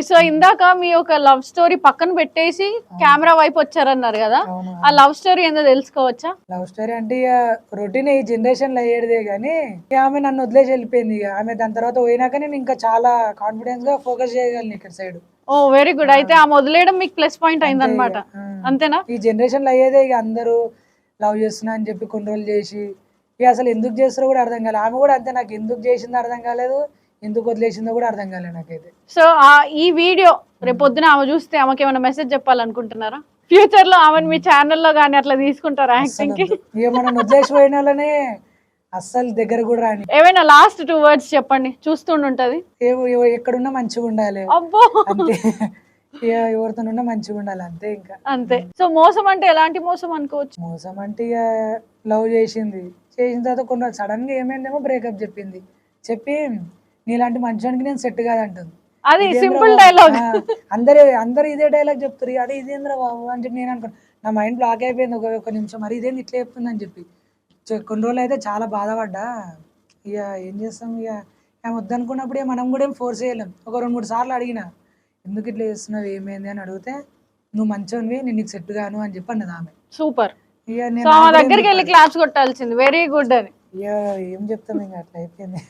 So ఇందాక మీ ఒక love story పక్కన పెట్టేసి కెమెరా వైపు వచ్చారన్నారు కదా, ఆ లవ్ స్టోరీ ఏందో తెలుసుకోవచ్చా? లవ్ స్టోరీ అంటే ఇక రొటీన్ ఈ జనరేషన్ లో అయ్యేదే గానీ ఇక ఆమె నన్ను వదిలేసి వెళ్ళిపోయింది. ఇక ఆమె దాని తర్వాత పోయినాక నేను ఇంకా చాలా కాన్ఫిడెన్స్ గా ఫోకస్ చేయగలను ఇక్కడ సైడ్. ఓ వెరీ గుడ్. అయితే ఆమె వదిలేయడం మీకు ప్లస్ పాయింట్ అయింది అనమాట, అంతేనా? ఈ జనరేషన్ లో అయ్యేదే ఇక అందరూ లవ్ చేస్తున్నా అని చెప్పి కొన్ని రోజులు చేసి ఇక అసలు ఎందుకు చేస్తారో కూడా అర్థం కాలేదు. ఆమె కూడా అంతే, నాకు ఎందుకు చేసిందో అర్థం కాలేదు, ఎందుకు వదిలేసిందో కూడా అర్థం కాలేదు నాకైతే. సో ఈ వీడియో రేపు పొద్దున ఆమె చూస్తే ఆమెకి ఏమైనా మెసేజ్ చెప్పాలనుకుంటున్నారా? ఫ్యూచర్ లో ఆమెను మీ ఛానల్లో గానీ అట్లా తీసుకుంటారా యాక్టింగ్ కి? ఇక మనం వదిలేసిపోయిన వాళ్ళనే అస్సలు దగ్గర కూడా రాని. ఏమైనా లాస్ట్ 2 words చెప్పండి, చూస్తుంటది. ఎక్కడున్నా మంచిగా ఉండాలి అబ్బో అంతే. ఇక ఎవరితోనున్నా మంచిగా ఉండాలి అంతే, ఇంకా అంతే. సో మోసం అంటే ఎలాంటి మోసం అనుకోవచ్చు? మోసం అంటే ఇక లవ్ చేసిన తర్వాత కొన్ని సడన్ గా ఏమైందేమో బ్రేకప్ చెప్పింది. చెప్పి నీలాంటి మంచానికి నేను సెట్ కాదంటుంది. అది సింపుల్ డైలాగ్. అందరు ఇదే డైలాగ్ చెప్తారు. అదే ఇదేంద్ర బాబు అని చెప్పి నేను అనుకున్నాను. నా మైండ్ బ్లాక్ అయిపోయింది ఒక నిమిషం. మరి ఇదేంది ఇట్లా చెప్తుంది అని చెప్పి కొన్ని రోజులు అయితే చాలా బాధపడ్డా. ఇక ఏం చేస్తాం, ఇక ఆమె వద్దనుకున్నప్పుడు మనం కూడా ఏం ఫోర్స్ చేయలేం. ఒక 2-3 సార్లు అడిగిన, ఎందుకు ఇట్లా చేస్తున్నావు, ఏమైంది అని అడిగితే, నువ్వు మంచోనివి, నేను నీకు సెట్ గాను అని చెప్పి అన్నది ఆమె. సూపర్. ఇక సో దగ్గరికి వెళ్ళి క్లాప్స్ కొట్టాల్సింది, వెరీ గుడ్ అని. ఇక ఏం చెప్తాం, ఇంకా అట్లా అయిపోయింది.